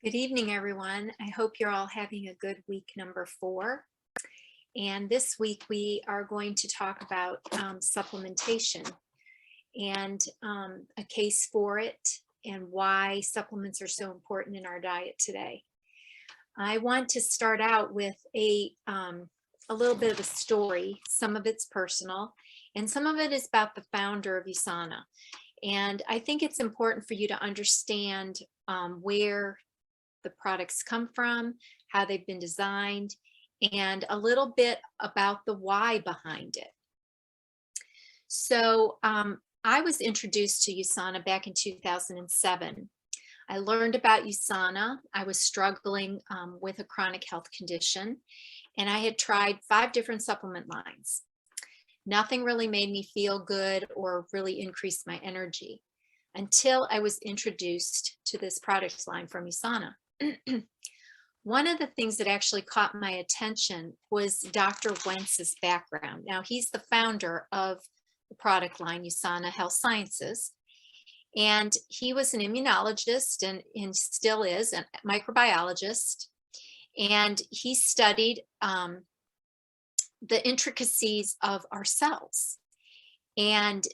Good evening, everyone. I hope you're all having a good week number 4. And this week we are going to talk about supplementation and a case for it and why supplements are so important in our diet today. I want to start out with a little bit of a story. Some of it's personal and some of it is about the founder of USANA. And I think it's important for you to understand where the products come from, how they've been designed, and a little bit about the why behind it. So I was introduced to USANA back in 2007. I learned about USANA. I was struggling with a chronic health condition, and I had tried 5 different supplement lines. Nothing really made me feel good or really increased my energy until I was introduced to this product line from USANA. One of the things that actually caught my attention was Dr. Wentz's background. Now, he's the founder of the product line USANA Health Sciences, and he was an immunologist and still is a microbiologist, and he studied the intricacies of our cells, and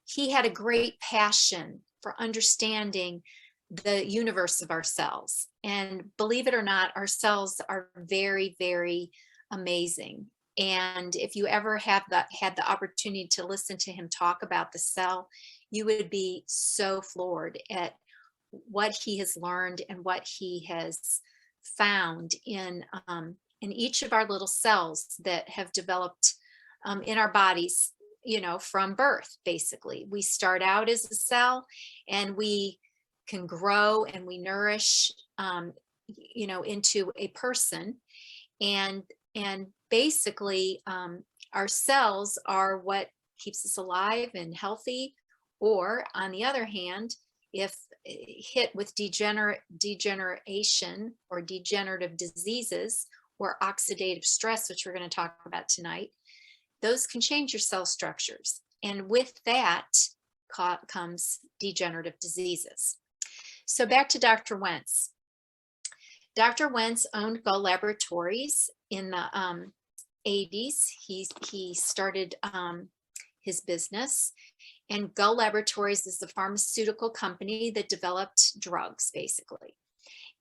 he had a great passion for understanding the universe of our cells. And believe it or not, our cells are very, very amazing. And if you ever had the opportunity to listen to him talk about the cell, you would be so floored at what he has learned and what he has found in each of our little cells that have developed in our bodies, from birth. Basically, we start out as a cell and we can grow and we nourish into a person, and basically our cells are what keeps us alive and healthy. Or on the other hand, if hit with degeneration or degenerative diseases or oxidative stress, which we're going to talk about tonight, those can change your cell structures, and with that comes degenerative diseases. So back to Dr. Wentz. Dr. Wentz owned Go Laboratories in the 80s. He started his business, and Go Laboratories is the pharmaceutical company that developed drugs, basically.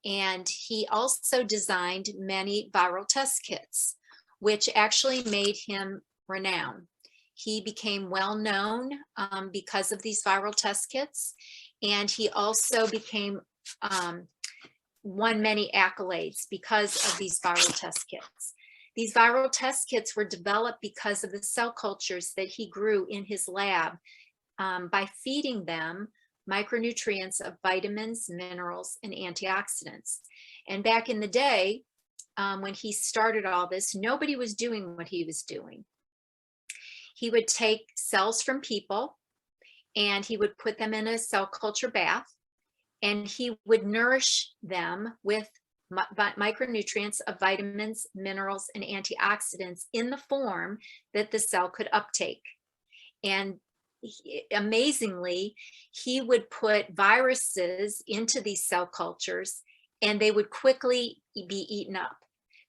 And he also designed many viral test kits, which actually made him renowned. He became well known because of these viral test kits. And he also won many accolades because of these viral test kits. These viral test kits were developed because of the cell cultures that he grew in his lab by feeding them micronutrients of vitamins, minerals, and antioxidants. And back in the day, when he started all this, nobody was doing what he was doing. He would take cells from people and he would put them in a cell culture bath, and he would nourish them with micronutrients of vitamins, minerals, and antioxidants in the form that the cell could uptake. And amazingly, he would put viruses into these cell cultures and they would quickly be eaten up.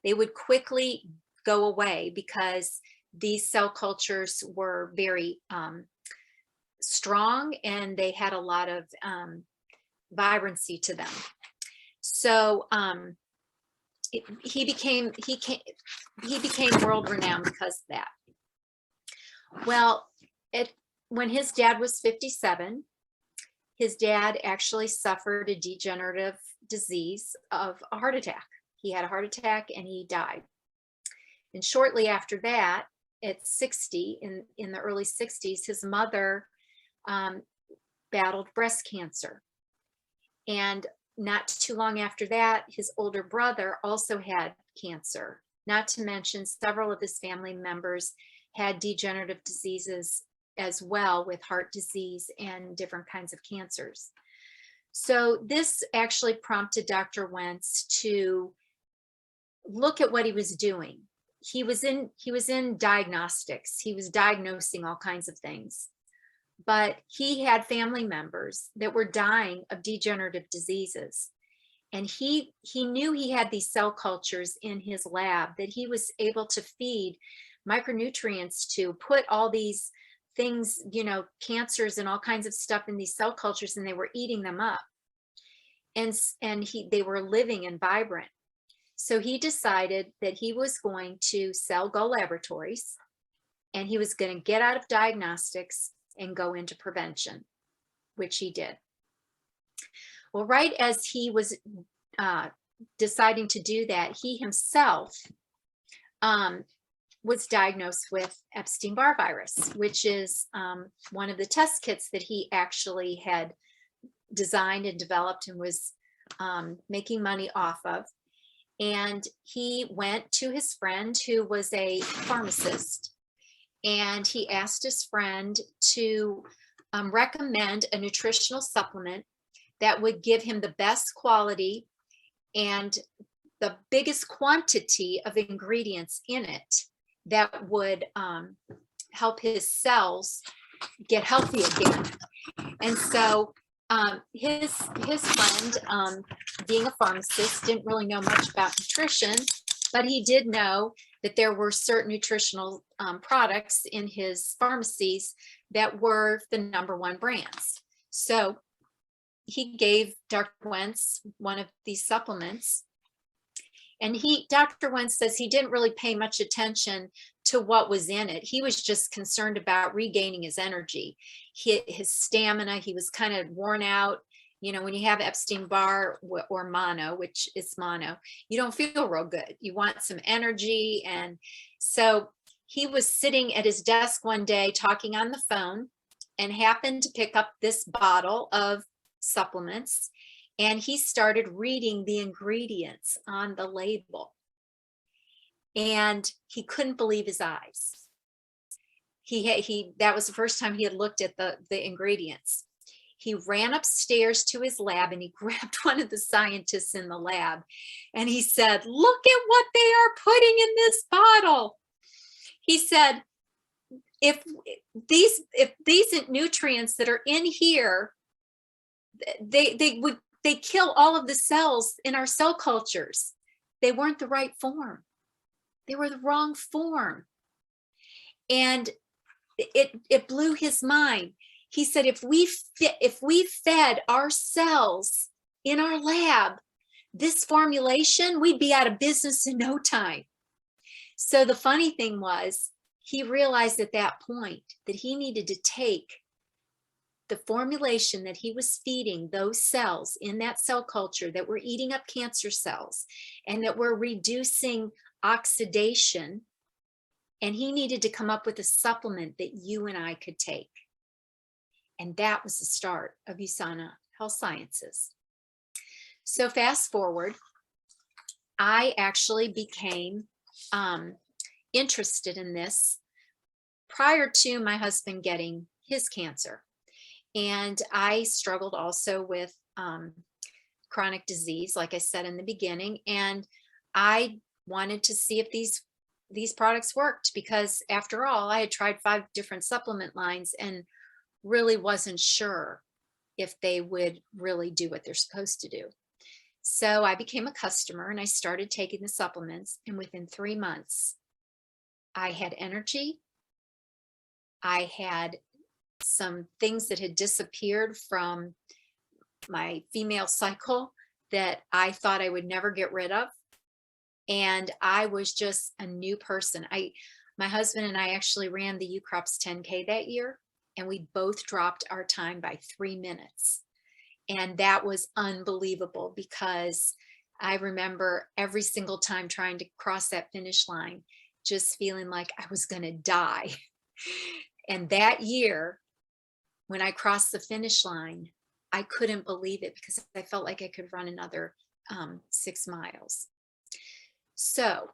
They would quickly go away because these cell cultures were very strong and they had a lot of vibrancy to them. So he became world renowned because of that. Well, when his dad was 57, his dad actually suffered a degenerative disease of a heart attack. He had a heart attack and he died. And shortly after that, at 60, in the early 60s, his mother battled breast cancer. And not too long after that, his older brother also had cancer. Not to mention several of his family members had degenerative diseases as well, with heart disease and different kinds of cancers. So this actually prompted Dr. Wentz to look at what he was doing. He was in diagnostics. He was diagnosing all kinds of things. But he had family members that were dying of degenerative diseases. And he knew he had these cell cultures in his lab that he was able to feed micronutrients to, put all these things, cancers and all kinds of stuff in these cell cultures, and they were eating them up. And they were living and vibrant. So he decided that he was going to sell Go Laboratories, and he was going to get out of diagnostics and go into prevention, which he did. Well, right as he was deciding to do that, he himself was diagnosed with Epstein-Barr virus, which is one of the test kits that he actually had designed and developed and was making money off of. And he went to his friend, who was a pharmacist, and he asked his friend to recommend a nutritional supplement that would give him the best quality and the biggest quantity of ingredients in it that would help his cells get healthy again. And so his friend, being a pharmacist, didn't really know much about nutrition, but he did know that there were certain nutritional products in his pharmacies that were the #1 brands. So he gave Dr. Wentz one of these supplements, and Dr. Wentz says he didn't really pay much attention to what was in it. He was just concerned about regaining his energy, his stamina. He was kind of worn out. When you have Epstein-Barr or mono, which is mono, you don't feel real good. You want some energy. And so he was sitting at his desk one day talking on the phone and happened to pick up this bottle of supplements, and he started reading the ingredients on the label, and he couldn't believe his eyes. That was the first time he had looked at the ingredients. He ran upstairs to his lab, and he grabbed one of the scientists in the lab, and he said, "Look at what they are putting in this bottle." He said, if these nutrients that are in here, they kill all of the cells in our cell cultures. They weren't the right form. They were the wrong form. And it blew his mind. He said, if we fed our cells in our lab this formulation, we'd be out of business in no time. So the funny thing was, he realized at that point that he needed to take the formulation that he was feeding those cells in that cell culture that were eating up cancer cells and that were reducing oxidation, and he needed to come up with a supplement that you and I could take. And that was the start of USANA Health Sciences. So fast forward, I actually became interested in this prior to my husband getting his cancer. And I struggled also with chronic disease, like I said in the beginning. And I wanted to see if these products worked, because after all, I had tried 5 different supplement lines and really wasn't sure if they would really do what they're supposed to do. So I became a customer, and I started taking the supplements. And within 3 months, I had energy. I had some things that had disappeared from my female cycle that I thought I would never get rid of. And I was just a new person. My husband and I actually ran the UCROPS 10K that year, and we both dropped our time by 3 minutes. And that was unbelievable, because I remember every single time trying to cross that finish line, just feeling like I was going to die. And that year, when I crossed the finish line, I couldn't believe it, because I felt like I could run another 6 miles. So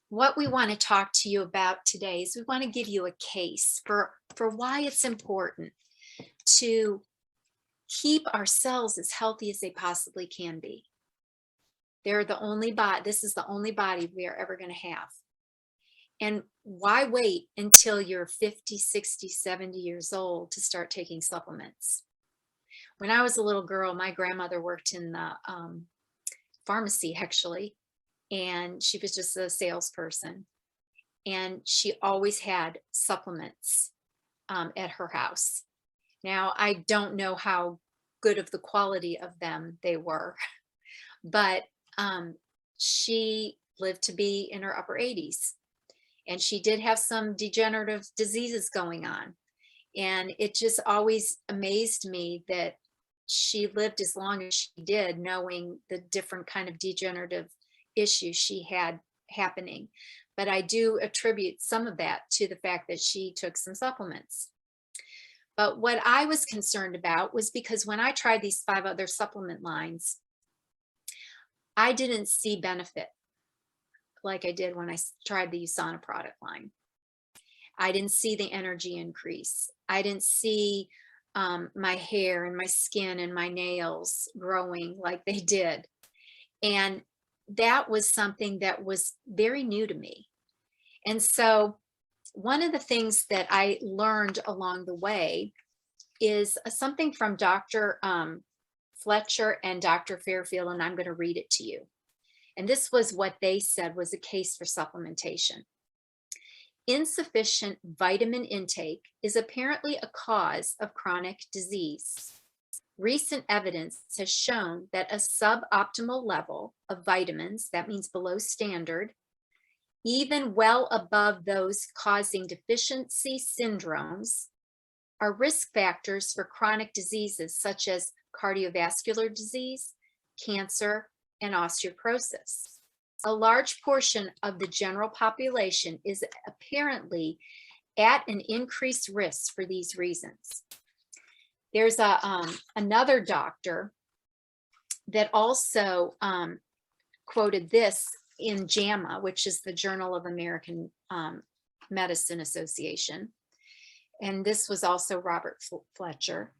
what we want to talk to you about today is we want to give you a case for why it's important to keep our cells as healthy as they possibly can be. They're the only body, this is the only body we are ever going to have. And why wait until you're 50, 60, 70 years old to start taking supplements? When I was a little girl, my grandmother worked in the pharmacy actually, and she was just a salesperson. And she always had supplements at her house. Now, I don't know how good of the quality of them they were, but she lived to be in her upper 80s. And she did have some degenerative diseases going on. And it just always amazed me that she lived as long as she did, knowing the different kind of degenerative issues she had happening. But I do attribute some of that to the fact that she took some supplements. But what I was concerned about was because when I tried these 5 other supplement lines, I didn't see benefit like I did when I tried the USANA product line. I didn't see the energy increase. I didn't see my hair and my skin and my nails growing like they did. And that was something that was very new to me. And so one of the things that I learned along the way is something from Dr. Fletcher and Dr. Fairfield, and I'm going to read it to you. And this was what they said was a case for supplementation. Insufficient vitamin intake is apparently a cause of chronic disease. Recent evidence has shown that a suboptimal level of vitamins, that means below standard, even well above those causing deficiency syndromes, are risk factors for chronic diseases such as cardiovascular disease, cancer, and osteoporosis. A large portion of the general population is apparently at an increased risk for these reasons. There's another doctor that also quoted this in JAMA, which is the Journal of American Medicine Association. And this was also Robert Fletcher.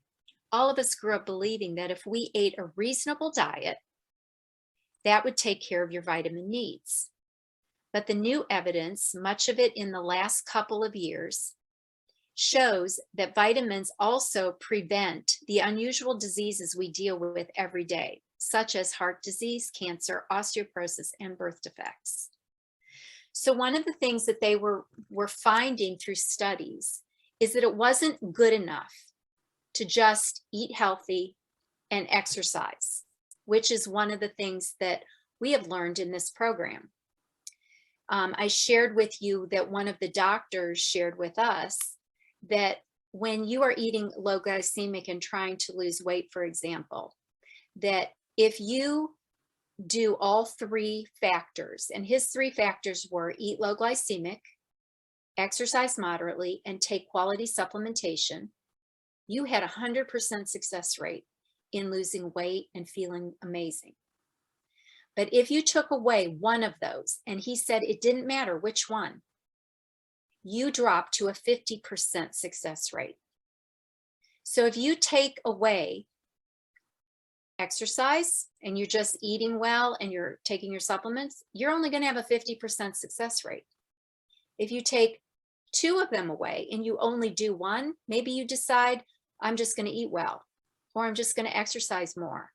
All of us grew up believing that if we ate a reasonable diet, that would take care of your vitamin needs. But the new evidence, much of it in the last couple of years, shows that vitamins also prevent the unusual diseases we deal with every day, such as heart disease, cancer, osteoporosis, and birth defects. So one of the things that they were finding through studies is that it wasn't good enough to just eat healthy and exercise, which is one of the things that we have learned in this program. I shared with you that one of the doctors shared with us that when you are eating low glycemic and trying to lose weight, for example, that if you do all 3 factors, and his 3 factors were eat low glycemic, exercise moderately, and take quality supplementation, you had a 100% success rate in losing weight and feeling amazing. But if you took away one of those, and he said it didn't matter which one, you drop to a 50% success rate. So if you take away exercise and you're just eating well and you're taking your supplements, you're only going to have a 50% success rate. If you take 2 of them away and you only do one, maybe you decide, I'm just going to eat well, or I'm just going to exercise more.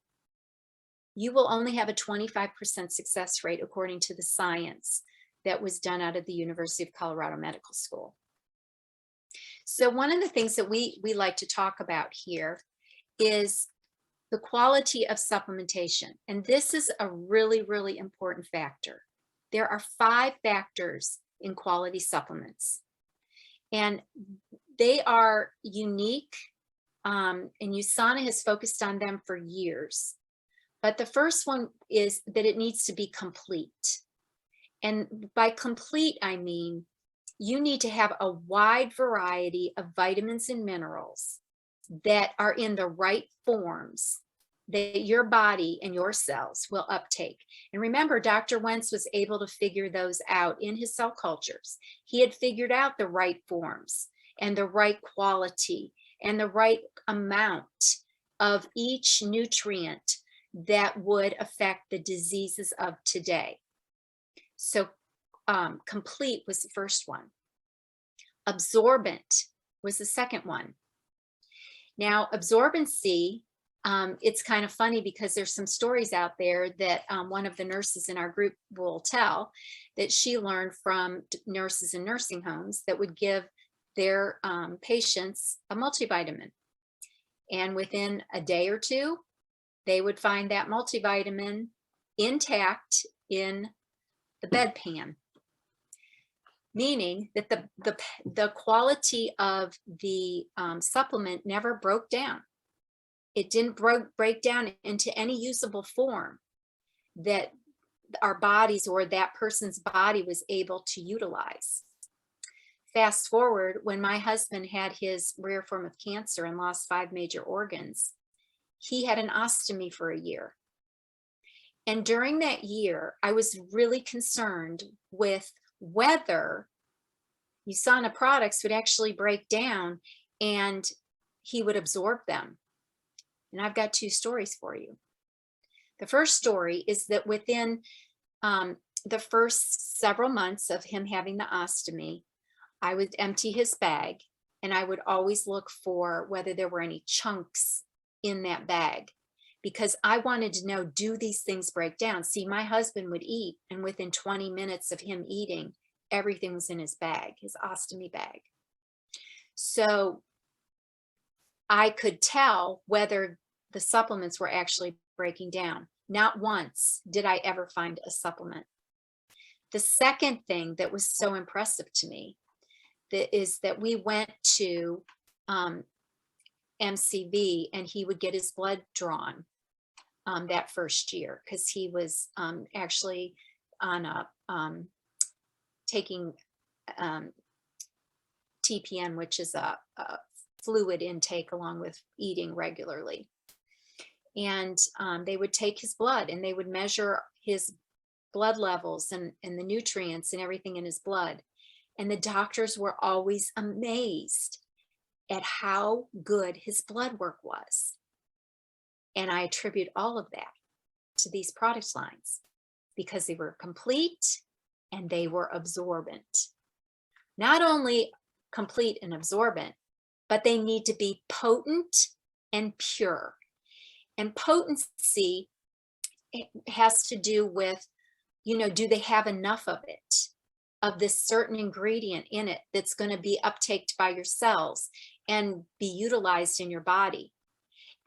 You will only have a 25% success rate according to the science that was done out of the University of Colorado Medical School. So one of the things that we like to talk about here is the quality of supplementation. And this is a really, really important factor. There are 5 factors in quality supplements, and they are unique, and USANA has focused on them for years. But the first one is that it needs to be complete. And by complete, I mean, you need to have a wide variety of vitamins and minerals that are in the right forms that your body and your cells will uptake. And remember, Dr. Wentz was able to figure those out in his cell cultures. He had figured out the right forms and the right quality and the right amount of each nutrient that would affect the diseases of today. So complete was the first one. Absorbent was the second one. Now, absorbency It's kind of funny because there's some stories out there that one of the nurses in our group will tell that she learned from nurses in nursing homes that would give their patients a multivitamin. And within a day or two, they would find that multivitamin intact in the bedpan, meaning that the quality of the supplement never broke down. It didn't break down into any usable form that our bodies or that person's body was able to utilize. Fast forward, when my husband had his rare form of cancer and lost 5 major organs, he had an ostomy for a year. And during that year, I was really concerned with whether USANA products would actually break down and he would absorb them. And I've got 2 stories for you. The first story is that within the first several months of him having the ostomy, I would empty his bag and I would always look for whether there were any chunks in that bag, because I wanted to know, do these things break down? See, my husband would eat, and within 20 minutes of him eating, everything was in his bag, his ostomy bag. So I could tell whether the supplements were actually breaking down. Not once did I ever find a supplement. The second thing that was so impressive to me is that we went to MCV and he would get his blood drawn that first year, because he was actually on a taking TPN, which is a fluid intake along with eating regularly. And they would take his blood and they would measure his blood levels and the nutrients and everything in his blood. And the doctors were always amazed at how good his blood work was. And I attribute all of that to these product lines because they were complete and they were absorbent. Not only complete and absorbent, but they need to be potent and pure. And potency, it has to do with, do they have enough of it, of this certain ingredient in it that's going to be uptaked by your cells and be utilized in your body?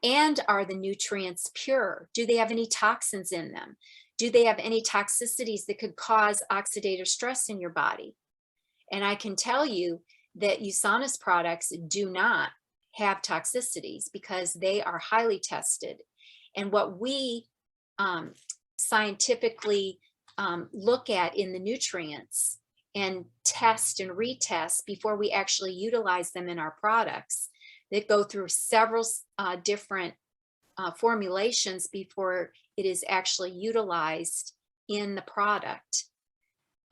And are the nutrients pure? Do they have any toxins in them? Do they have any toxicities that could cause oxidative stress in your body? And I can tell you that USANA's products do not have toxicities because they are highly tested. And what we scientifically look at in the nutrients and test and retest before we actually utilize them in our products, that go through several different formulations before it is actually utilized in the product.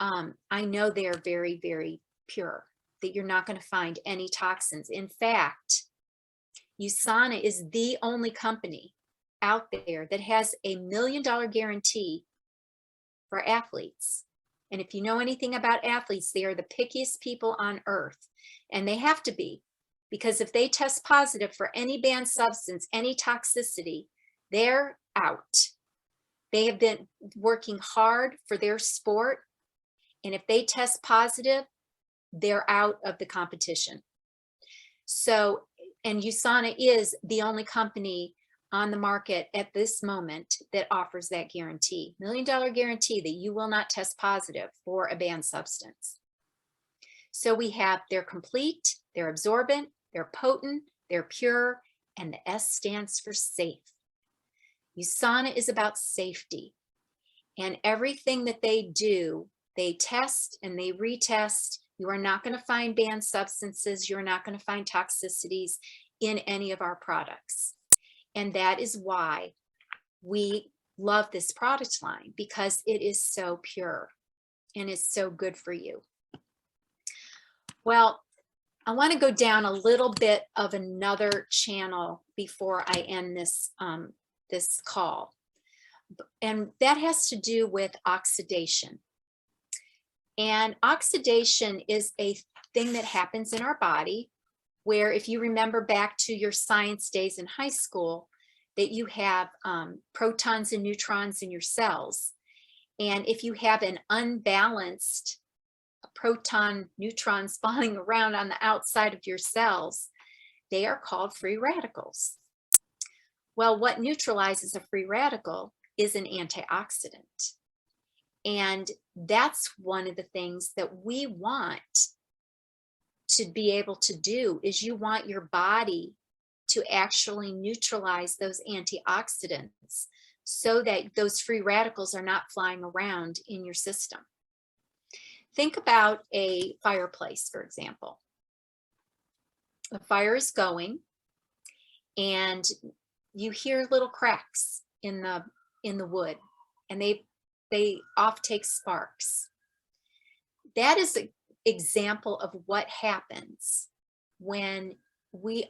I know they are very, very pure, that you're not going to find any toxins. In fact, USANA is the only company out there that has a $1 million guarantee for athletes. And if you know anything about athletes, they are the pickiest people on earth, and they have to be, because if they test positive for any banned substance, any toxicity, they're out. They have been working hard for their sport, and if they test positive, they're out of the competition. So, and USANA is the only company on the market at this moment that offers that guarantee, $1 million guarantee that you will not test positive for a banned substance. So we have, they're complete, they're absorbent, they're potent, they're pure, and the S stands for safe. USANA is about safety, and everything that they do, they test and they retest. You are not going to find banned substances. You're not going to find toxicities in any of our products. And that is why we love this product line, because it is so pure and it's so good for you. Well, I want to go down a little bit of another channel before I end this, this call. And that has to do with oxidation. And oxidation is a thing that happens in our body where, if you remember back to your science days in high school, that you have protons and neutrons in your cells. And if you have an unbalanced proton neutrons falling around on the outside of your cells, they are called free radicals. Well, what neutralizes a free radical is an antioxidant. And that's one of the things that we want to be able to do, is you want your body to actually neutralize those antioxidants so that those free radicals are not flying around in your system. Think about a fireplace, for example. A fire is going and you hear little cracks in the wood, and they off take sparks. That is an example of what happens when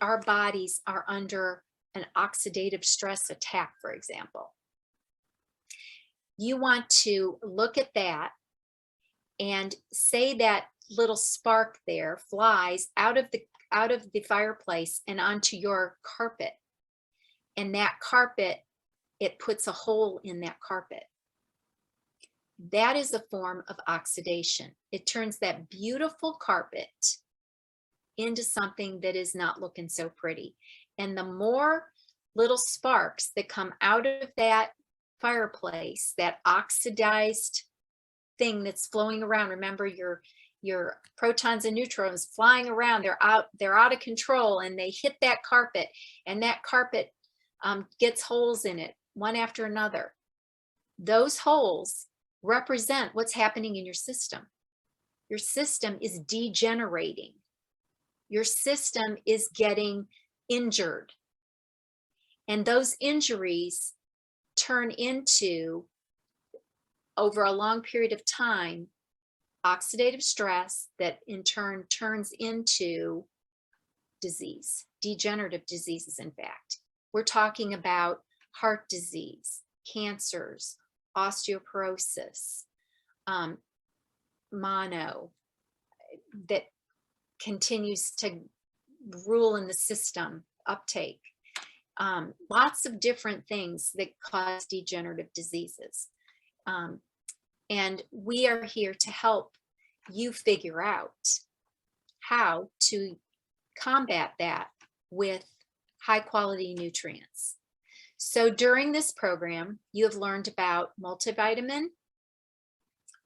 our bodies are under an oxidative stress attack, for example. You want to look at that and say that little spark there flies out of the fireplace and onto your carpet. And that carpet, it puts a hole in that carpet. That is a form of oxidation. It turns that beautiful carpet into something that is not looking so pretty. And the more little sparks that come out of that fireplace, that oxidized thing that's flowing around, remember your protons and neutrons flying around, they're out of control, and they hit that carpet, and that carpet gets holes in it, one after another. Those holes represent what's happening in your system. Your system is degenerating. Your system is getting injured. And those injuries turn into, over a long period of time, oxidative stress that in turn turns into disease, degenerative diseases, in fact. We're talking about heart disease, cancers, osteoporosis, mono, that continues to rule in the system, uptake, lots of different things that cause degenerative diseases. And we are here to help you figure out how to combat that with high quality nutrients. So during this program, you have learned about multivitamin,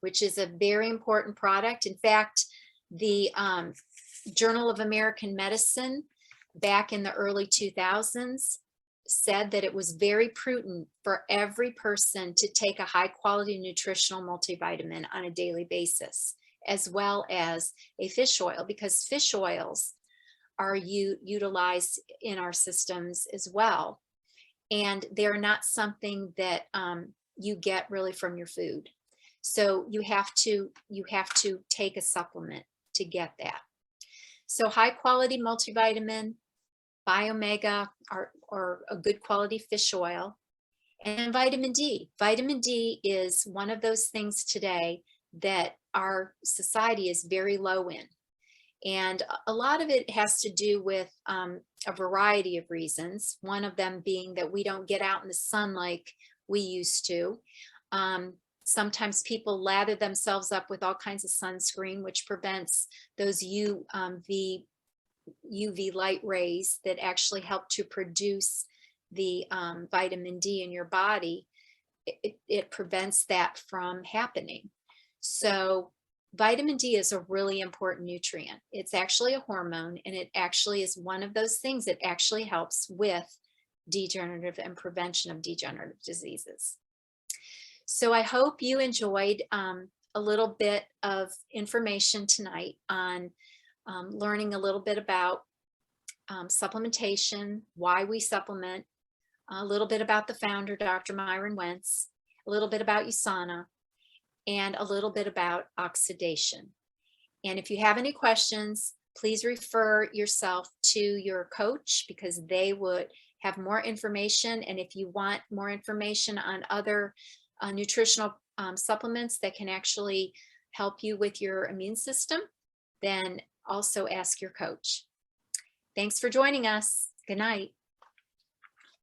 which is a very important product. In fact, the Journal of American Medicine back in the early 2000s said that it was very prudent for every person to take a high quality nutritional multivitamin on a daily basis, as well as a fish oil, because fish oils are utilized in our systems as well. And they're not something that you get really from your food. So you have to take a supplement to get that. So high quality multivitamin, Biomega, or a good quality fish oil, and vitamin D. Vitamin D is one of those things today that our society is very low in. And a lot of it has to do with a variety of reasons. One of them being that we don't get out in the sun like we used to. Sometimes people lather themselves up with all kinds of sunscreen, which prevents those UV light rays that actually help to produce the vitamin D in your body. It prevents that from happening. So vitamin D is a really important nutrient. It's actually a hormone, and it actually is one of those things that actually helps with degenerative and prevention of degenerative diseases. So I hope you enjoyed a little bit of information tonight on learning a little bit about supplementation, why we supplement, a little bit about the founder, Dr. Myron Wentz, a little bit about USANA, and a little bit about oxidation. And if you have any questions, please refer yourself to your coach, because they would have more information. And if you want more information on other nutritional supplements that can actually help you with your immune system, then also ask your coach. Thanks for joining us. Good night.